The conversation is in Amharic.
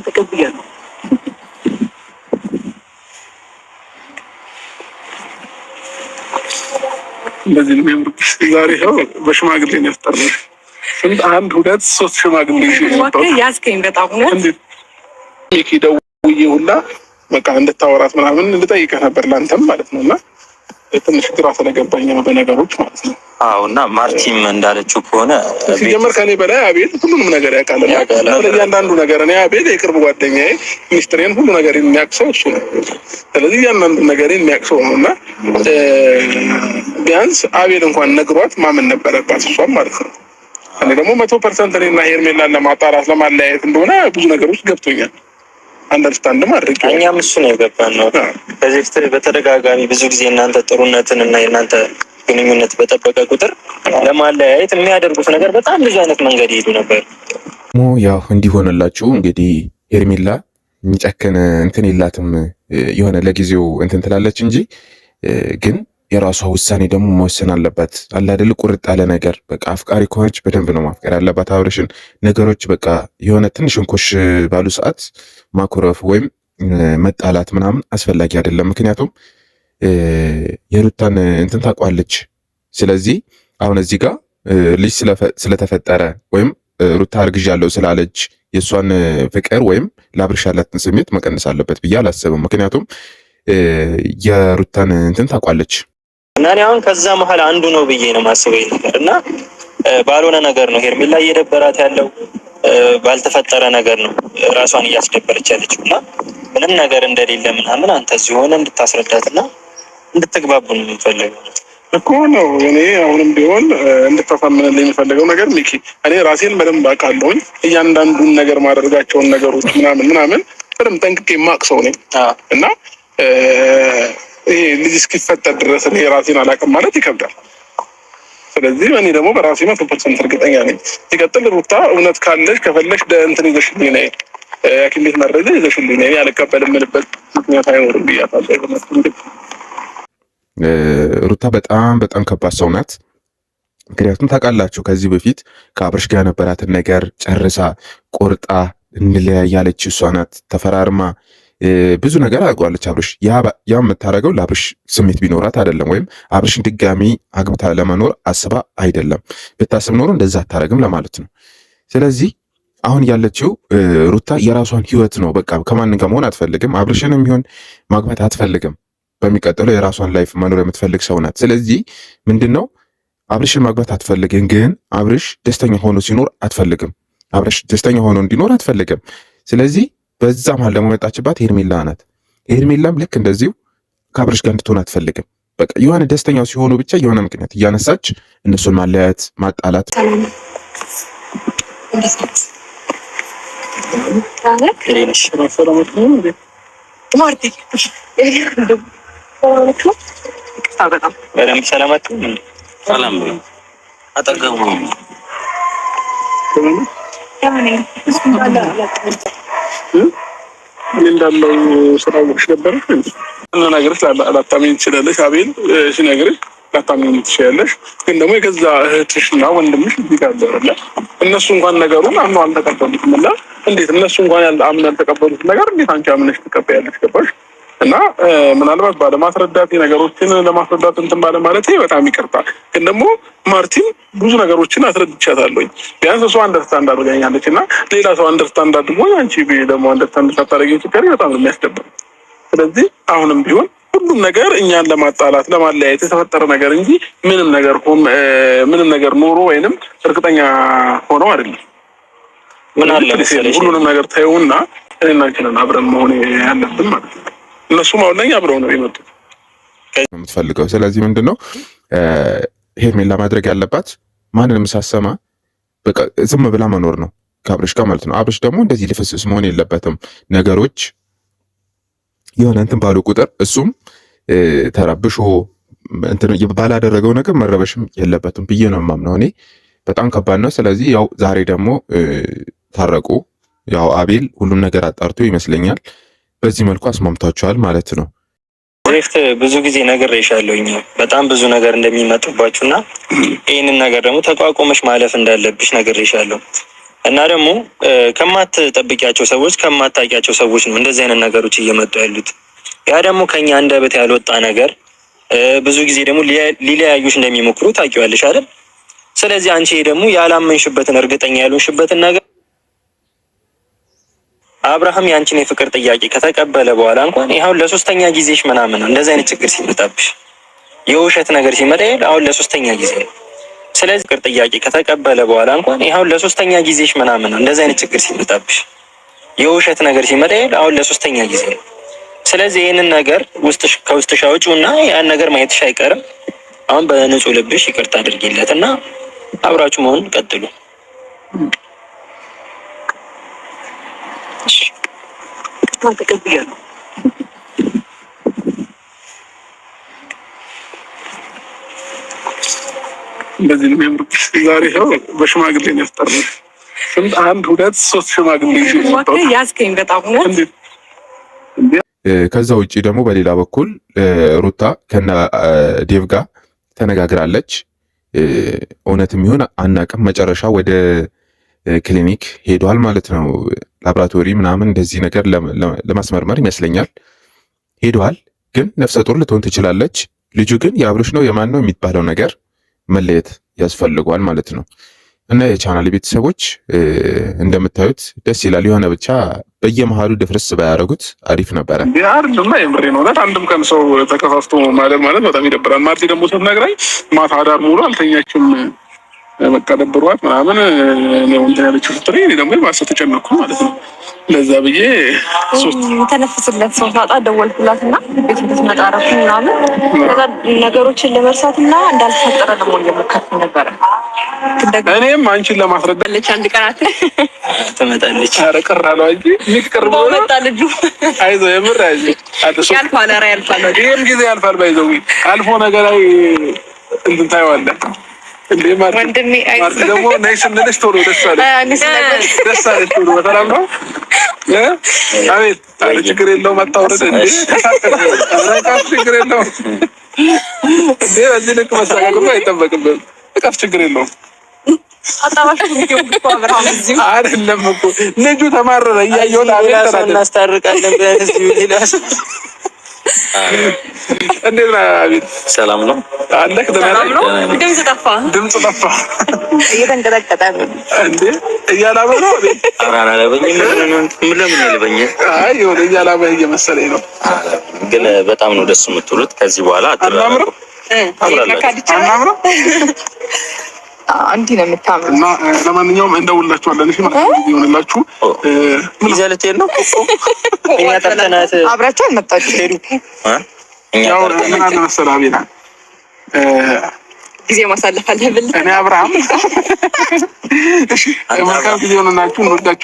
ተቀብያለሁ። እንደዚህ ነው የሚያምርብሽ። ዛሬ ይኸው በሽማግሌ ነው ያስጠራሽ። ስንት 1 2 3 ሽማግሌ ያዝከኝ። በጣም እንዴት ሚኪ ደውዬ ሁላ በቃ እንድታወራት ምናምን እንድጠይቅህ ነበር ለአንተም ማለት ነው። እና ትንሽ ግራ ስለገባኝ ነው በነገሮች ማለት ነው። አዎ እና ማርቲም እንዳለችው ከሆነ ሲጀመር ከኔ በላይ አቤል ሁሉንም ነገር ያውቃል። እያንዳንዱ ነገር እኔ አቤል የቅርብ ጓደኛዬ ሚስትሬን ሁሉ ነገር የሚያውቅ ሰው እሱ ነው። ስለዚህ እያንዳንዱ ነገር የሚያውቅ ሰው ነው እና ቢያንስ አቤል እንኳን ነግሯት ማመን ነበረባት እሷም ማለት ነው። እኔ ደግሞ 100% እኔና ሄርሜላን ለማጣራት ለማለያየት እንደሆነ ብዙ ነገሮች ገብቶኛል። አንደርስታንድ ማድረግ እኛም እሱ ነው የገባን ነው። ከዚህ በፊት በተደጋጋሚ ብዙ ጊዜ እናንተ ጥሩነትን እና የእናንተ ግንኙነት በጠበቀ ቁጥር ለማለያየት የሚያደርጉት ነገር በጣም ብዙ አይነት መንገድ ይሄዱ ነበር። ያው እንዲሆንላችሁ እንግዲህ ሄርሜላ የሚጨክን እንትን የላትም። የሆነ ለጊዜው እንትን ትላለች እንጂ ግን የራሷ ውሳኔ ደግሞ መወሰን አለባት። አለ አይደል? ቁርጥ ያለ ነገር በቃ አፍቃሪ ከሆነች በደንብ ነው ማፍቀር ያለባት አብርሽን። ነገሮች በቃ የሆነ ትንሽ እንኮሽ ባሉ ሰዓት ማኩረፍ ወይም መጣላት ምናምን አስፈላጊ አይደለም። ምክንያቱም የሩታን እንትን ታውቋለች። ስለዚህ አሁን እዚህ ጋር ልጅ ስለተፈጠረ ወይም ሩታ አርግዣለሁ ስላለች የእሷን ፍቅር ወይም ለአብርሽ ያላትን ስሜት መቀነስ አለበት ብዬ አላስብም። ምክንያቱም የሩታን እንትን ታውቋለች እና እኔ አሁን ከዛ መሀል አንዱ ነው ብዬ ነው ማስበው ነገር እና ባልሆነ ነገር ነው ሄርሜላ እየደበራት ያለው ባልተፈጠረ ነገር ነው ራሷን እያስደበረች ያለችው እና ምንም ነገር እንደሌለ ምናምን አንተ እዚህ ሆነ እንድታስረዳትና እንድትግባቡ ነው የሚፈልገው እኮ ነው። እኔ አሁንም ቢሆን እንድታሳምንልኝ የሚፈልገው ነገር ሚኪ፣ እኔ ራሴን በደንብ አውቃለሁኝ። እያንዳንዱን ነገር ማድረጋቸውን ነገሮች ምናምን በደንብ ጠንቅቄ የማውቅ ሰው ነኝ እና ይሄ ልጅ እስኪፈጠር ድረስ እኔ ራሴን አላውቅም ማለት ይከብዳል። ስለዚህ እኔ ደግሞ በራሴ 100% እርግጠኛ ነኝ። ሲቀጥል ሩታ እውነት ካለሽ ከፈለሽ እንትን ይዘሽልኝ ነይ፣ ሐኪም ቤት መረጃ ይዘሽልኝ ነይ፣ አልቀበልም የምልበት ምክንያት አይኖርም ብያታለሁ። ሩታ በጣም ከባድ ሰው ናት። ምክንያቱም ታውቃላችሁ ከዚህ በፊት ከአብርሽ ጋር ነበራትን ነገር ጨርሳ ቆርጣ እንለያያለች እሷ ናት። ተፈራርማ ብዙ ነገር አድርጓለች። አብርሽ ያ የምታደርገው ለአብርሽ ስሜት ቢኖራት አይደለም፣ ወይም አብርሽን ድጋሚ አግብታ ለመኖር አስባ አይደለም። ብታስብ ኖሮ እንደዛ አታደርግም ለማለት ነው። ስለዚህ አሁን ያለችው ሩታ የራሷን ህይወት ነው። በቃ ከማንም ጋር መሆን አትፈልግም። አብርሽንም ቢሆን ማግባት አትፈልግም። በሚቀጥለው የራሷን ላይፍ መኖር የምትፈልግ ሰው ናት። ስለዚህ ምንድነው አብርሽን ማግባት አትፈልግም፣ ግን አብርሽ ደስተኛ ሆኖ ሲኖር አትፈልግም። አብርሽ ደስተኛ ሆኖ እንዲኖር አትፈልግም። ስለዚህ በዛ መሀል ደግሞ መጣችባት ሄርሜላ ናት። ሄርሜላም ልክ እንደዚሁ ከአብርሽ ጋር እንድትሆን አትፈልግም። በቃ የሆነ ደስተኛው ሲሆኑ ብቻ የሆነ ምክንያት እያነሳች እነሱን ማለያየት፣ ማጣላት በደንብ ሰላም አጠገቡ እንዳለው ስራዎች ነበር ነገርሽ ላታሚኝ ትችላለሽ። አቤል ሲነግርሽ ላታሚኝ ትችላለሽ። ግን ደግሞ የገዛ እህትሽና ወንድምሽ እዚህ ጋር አለ። እነሱ እንኳን ነገሩን አምነው አልተቀበሉትም እና እንዴት እነሱ እንኳን አምነው ያልተቀበሉት ነገር እንዴት አንቺ አምነሽ ትቀበያለሽ? ገባሽ? እና ምናልባት ባለማስረዳት ነገሮችን ለማስረዳት እንትን ባለማለቴ በጣም ይቅርታ። ግን ደግሞ ማርቲን ብዙ ነገሮችን አስረድቻታለሁኝ። ቢያንስ እሷ አንደርስታንድ አድርጋኛለች እና ሌላ ሰው አንደርስታንድ አድርጎኝ አንቺ ደግሞ አንደርስታንድ ሳታደርጊኝ ስትቀሪ በጣም ነው የሚያስደብረው። ስለዚህ አሁንም ቢሆን ሁሉም ነገር እኛን ለማጣላት ለማለያየት የተፈጠረ ነገር እንጂ ምንም ነገር ኖሮ ወይንም እርግጠኛ ሆነው አይደለም። ምን አለ መሰለሽ ሁሉንም ነገር ታዩና እኔና አንቺ ነን አብረን መሆን ያለብን ማለት ነው። እነሱም አሁን ላይ አብረው ነው የመጡት የምትፈልገው። ስለዚህ ምንድነው ሄርሜላ ማድረግ ያለባት ማንንም ሳሰማ በቃ ዝም ብላ መኖር ነው ከአብርሽ ጋር ማለት ነው። አብርሽ ደግሞ እንደዚህ ልፍስስ መሆን የለበትም። ነገሮች የሆነ እንትን ባሉ ቁጥር እሱም ተረብሾ እንትን ባላደረገው ነገር መረበሽም የለበትም ብዬ ነው የማምነው እኔ። በጣም ከባድ ነው። ስለዚህ ያው ዛሬ ደግሞ ታረቁ። ያው አቤል ሁሉም ነገር አጣርቶ ይመስለኛል በዚህ መልኩ አስማምቷቸዋል ማለት ነው። ሪፍት ብዙ ጊዜ ነግሬሻለሁኝ በጣም ብዙ ነገር እንደሚመጡባችሁና ይህንን ነገር ደግሞ ተቋቁመሽ ማለፍ እንዳለብሽ ነግሬሻለሁ። እና ደግሞ ከማትጠብቂያቸው ሰዎች ከማታውቂያቸው ሰዎች ነው እንደዚህ አይነት ነገሮች እየመጡ ያሉት። ያ ደግሞ ከኛ አንደበት ያልወጣ ነገር ብዙ ጊዜ ደግሞ ሊለያዩሽ እንደሚሞክሩ ታውቂዋለሽ አይደል? ስለዚህ አንቺ ደግሞ ያላመንሽበትን እርግጠኛ ያልሆንሽበትን ነገር አብርሃም ያንቺን የፍቅር ጥያቄ ከተቀበለ በኋላ እንኳን ይሄው ለሶስተኛ ጊዜሽ ምናምን እንደዚህ አይነት ችግር ሲመጣብሽ የውሸት ነገር ሲመጣ አሁን ለሶስተኛ ጊዜ ነው። ስለዚህ ፍቅር ጥያቄ ከተቀበለ በኋላ እንኳን ይሄው ለሶስተኛ ጊዜሽ ምናምን እንደዚህ አይነት ችግር ሲመጣብሽ የውሸት ነገር ሲመጣ አሁን ለሶስተኛ ጊዜ ነው። ስለዚህ ይሄንን ነገር ከውስጥሽ አውጪውና ያን ነገር ማየትሽ አይቀርም። አሁን በንጹህ ልብሽ ይቅርታ አድርጊለትና አብራችሁ መሆን ቀጥሉ። እሺ ተቀበያለሁ። እንደዚህ ነው የሚያምርብሽ። ዛሬ ይኸው በሽማግሌ ነው ያስጠራሽ። ስንት 1 2 3 ሽማግሌ ያዝከኝ በጣም ነው። ከዛ ውጪ ደግሞ በሌላ በኩል ሩታ ከነ ዴቭ ጋር ተነጋግራለች። እውነትም ይሁን አናቅም፣ መጨረሻ ወደ ክሊኒክ ሄዷል ማለት ነው። ላብራቶሪ ምናምን እንደዚህ ነገር ለማስመርመር ይመስለኛል ሄዷል። ግን ነፍሰ ጡር ልትሆን ትችላለች። ልጁ ግን የአብርሽ ነው የማን ነው የሚባለው ነገር መለየት ያስፈልጓል ማለት ነው። እና የቻናል ቤተሰቦች እንደምታዩት ደስ ይላል። የሆነ ብቻ በየመሃሉ ድፍርስ ባያደርጉት አሪፍ ነበረ። ያርድማ የምሬ ነው። አንድም ቀን ሰው ተከፋፍቶ ማለት በጣም ይደብራል። ማርቲ ደግሞ ስትነግራኝ ማታ አዳር ሙሉ አልተኛችም በቃ ደብሯት ምናምን ነው እንትን ያለችው ስትለኝ እኔ ደግሞ ማሰብ ተጨነኩ ማለት ነው። ለዛ ብዬ ተነፍስለት ሰው ታጣ ደወልኩላትና ቤት እንድትመጣ አደረኩ ምናምን ከዛ ነገሮችን ለመርሳትና እንዳልተፈጠረ ደግሞ እየሞከርኩ ነበረ። እኔም አንቺን ለማስረዳት አንድ ቀናት ትመጣለች። ኧረ ቅር አለው እንጂ ንቅርብ ነው መጣ ልጁ። አይዞህ የምር አይዞህ ያልፋል። ኧረ ያልፋል። ይሄም ጊዜ ያልፋል። ባይዘው አልፎ ነገር ላይ እንትን ታየዋለህ እንዴ ማርቲ ደግሞ ነይ ስንልሽ ቶሎ ደስ አለሽ ቶሎ በሰላም ነው። አቤት አረ ችግር የለውም አታውረድ እንዴ አረቃፍ ችግር የለውም እንዴ በዚህ ልክ መሳቀቅ አይጠበቅብህም። እቃፍ ችግር የለውም። አጣባሽ ነው አብርሃም እዚህ አይደለም እኮ ልጁ ተማረረ እያየሁ አቤት ተናገር እናስታርቃለን በዚህ ሊላስ እንዴት ነህ? አቤት ሰላም ነው አለክ? ነው ድምጽ ጠፋ እየተንቀጠቀጠ ነው እንዴ እያላበ ነው እንዴ? አራራለበኝ ምን ለምን ይልበኝ? አይ ይሁን እያላበ እየመሰለኝ ነው። ግን በጣም ነው ደስ የምትሉት። ከዚህ በኋላ አናምረው አናምረው አንዲ ነው የምታምረው። እና ለማንኛውም እንደውላችኋለን። እሺ ማለት ነው ይሆንላችሁ። ምን ይዘለት ነው እኛ ተጠናት አብራችሁ አልመጣችሁ ሄዱ። ያው ምን አለ መሰለህ አቤላ ጊዜ ማሳለፍ አለብን። እኔ አብርሃም እሺ መልካም ጊዜ ሆነላችሁ። እንወዳችሁ።